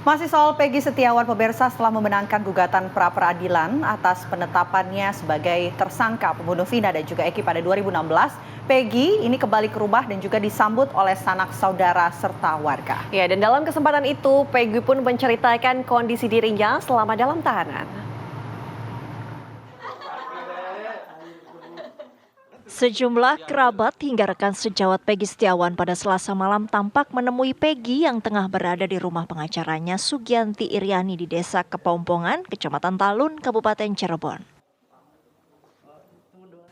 Masih soal Peggy Setiawan, pemirsa, setelah memenangkan gugatan pra-peradilan atas penetapannya sebagai tersangka pembunuh Vina dan juga Eki pada 2016, Peggy ini kembali ke rumah dan juga disambut oleh sanak saudara serta warga. Ya, dan dalam kesempatan itu, Peggy pun menceritakan kondisi dirinya selama dalam tahanan. Sejumlah kerabat hingga rekan sejawat Peggy Setiawan pada Selasa malam tampak menemui Peggy yang tengah berada di rumah pengacaranya Sugianti Iriani di Desa Kepomponggan, Kecamatan Talun, Kabupaten Cirebon.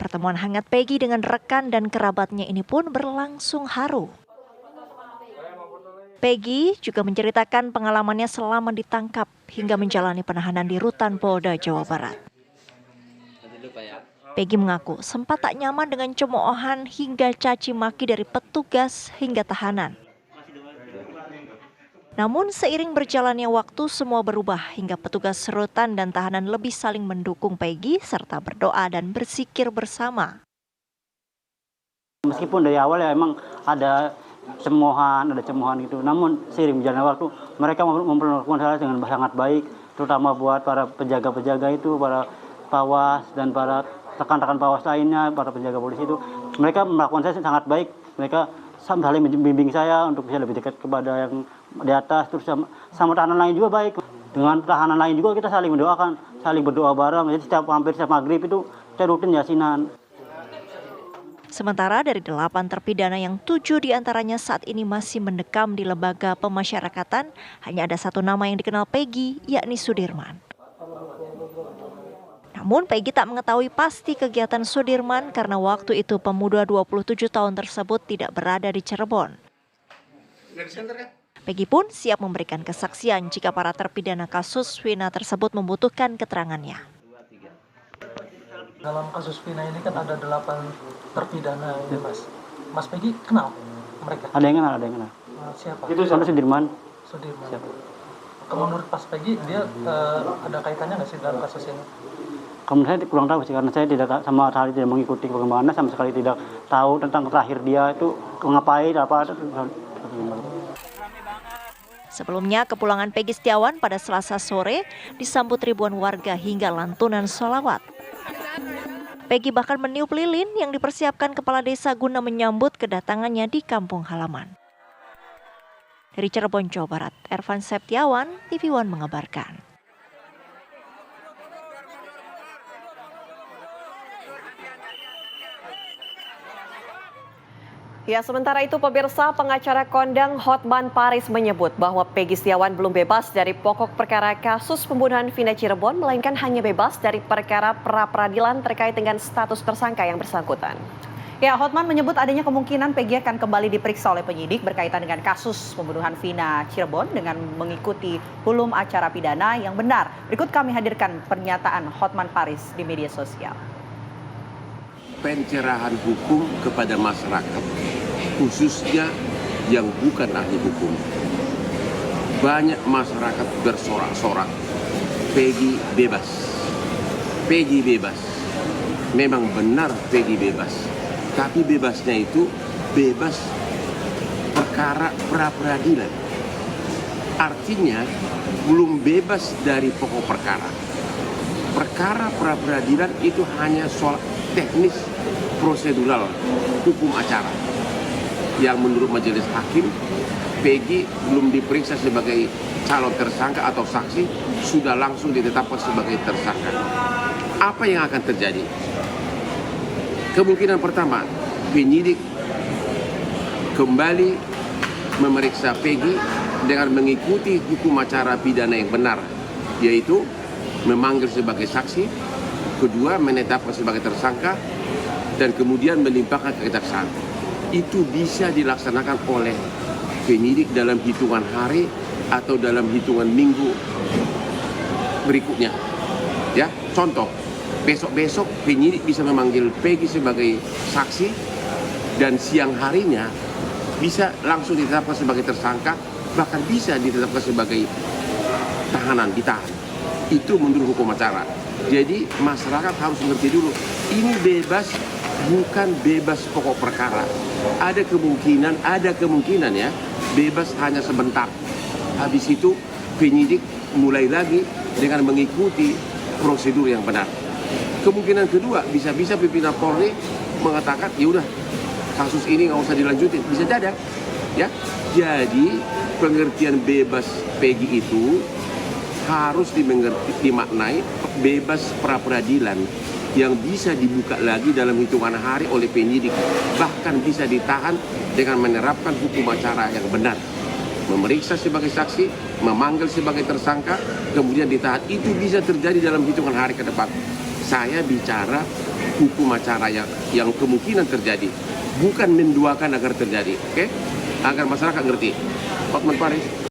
Pertemuan hangat Peggy dengan rekan dan kerabatnya ini pun berlangsung haru. Peggy juga menceritakan pengalamannya selama ditangkap hingga menjalani penahanan di Rutan Polda Jawa Barat. Peggy mengaku sempat tak nyaman dengan cemoohan hingga caci maki dari petugas hingga tahanan. Namun seiring berjalannya waktu semua berubah hingga petugas rutan dan tahanan lebih saling mendukung Peggy serta berdoa dan berzikir bersama. Meskipun dari awal ya emang ada cemoohan gitu. Namun seiring berjalannya waktu mereka memperlakukan saya dengan sangat baik, terutama buat para penjaga-penjaga itu, para pawas dan para rekan-rekan pawas lainnya, para penjaga polisi itu, mereka melakukan saya sangat baik. Mereka saling membimbing saya untuk bisa lebih dekat kepada yang di atas, terus sama tahanan lain juga baik. Dengan tahanan lain juga kita saling mendoakan, saling berdoa bareng. Jadi hampir setiap maghrib itu saya rutin yasinan. Sementara dari 8 terpidana yang 7 diantaranya saat ini masih mendekam di lembaga pemasyarakatan, hanya ada satu nama yang dikenal Peggy, yakni Sudirman. Namun Peggy tak mengetahui pasti kegiatan Sudirman karena waktu itu pemuda 27 tahun tersebut tidak berada di Cirebon. Peggy pun siap memberikan kesaksian jika para terpidana kasus Vina tersebut membutuhkan keterangannya. Dalam kasus Vina ini kan ada 8 terpidana ya Mas. Mas Peggy kenal mereka? Ada yang kenal. Siapa? Itu sama Sudirman. Siapa? Menurut Pas Peggy dia ada kaitannya nggak sih dalam kasus ini? Kalau saya kurang tahu sih, karena saya sama sekali tidak mengikuti perkembangannya, sama sekali tidak tahu tentang terakhir dia itu ngapain apa. Sebelumnya kepulangan Peggy Setiawan pada Selasa sore disambut ribuan warga hingga lantunan sholawat. Peggy bahkan meniup lilin yang dipersiapkan kepala desa guna menyambut kedatangannya di kampung halaman. Dari Cirebon, Jawa Barat, Ervan Septiawan, TV One mengabarkan. Ya, sementara itu pemirsa, pengacara kondang Hotman Paris menyebut bahwa Peggy Setiawan belum bebas dari pokok perkara kasus pembunuhan Vina Cirebon, melainkan hanya bebas dari perkara pra-peradilan terkait dengan status tersangka yang bersangkutan. Ya, Hotman menyebut adanya kemungkinan Peggy akan kembali diperiksa oleh penyidik berkaitan dengan kasus pembunuhan Vina Cirebon dengan mengikuti hukum acara pidana yang benar. Berikut kami hadirkan pernyataan Hotman Paris di media sosial. Pencerahan hukum kepada masyarakat, khususnya yang bukan ahli hukum. Banyak masyarakat bersorak-sorak, Peggy bebas. Peggy bebas. Memang benar Peggy bebas. Tapi bebasnya itu bebas perkara pra-peradilan. Artinya belum bebas dari pokok perkara. Perkara pra-peradilan itu hanya soal teknis prosedural hukum acara yang menurut majelis hakim Peggy belum diperiksa sebagai calon tersangka atau saksi, sudah langsung ditetapkan sebagai tersangka. Apa yang akan terjadi? Kemungkinan pertama, penyidik kembali memeriksa Peggy dengan mengikuti hukum acara pidana yang benar, yaitu memanggil sebagai saksi, kedua menetapkan sebagai tersangka, dan kemudian melimpahkan ke kejaksaan. Itu bisa dilaksanakan oleh penyidik dalam hitungan hari atau dalam hitungan minggu berikutnya. Ya, contoh, besok-besok penyidik bisa memanggil Peggy sebagai saksi dan siang harinya bisa langsung ditetapkan sebagai tersangka, bahkan bisa ditetapkan sebagai tahanan, ditahan. Itu menurut hukum acara. Jadi masyarakat harus mengerti dulu, ini bebas bukan bebas pokok perkara. Ada kemungkinan ya, bebas hanya sebentar. Habis itu penyidik mulai lagi dengan mengikuti prosedur yang benar. Kemungkinan kedua, bisa-bisa pimpinan Polri mengatakan, ya udah kasus ini nggak usah dilanjutin, bisa jadi, ya. Jadi pengertian bebas Peggy itu harus dimaknai bebas pra peradilan yang bisa dibuka lagi dalam hitungan hari oleh penyidik, bahkan bisa ditahan dengan menerapkan hukum acara yang benar. Memeriksa sebagai saksi, memanggil sebagai tersangka, kemudian ditahan. Itu bisa terjadi dalam hitungan hari ke depan. Saya bicara hukum acara yang kemungkinan terjadi, bukan menduakan agar terjadi, oke? Agar masyarakat ngerti. Hotman Paris.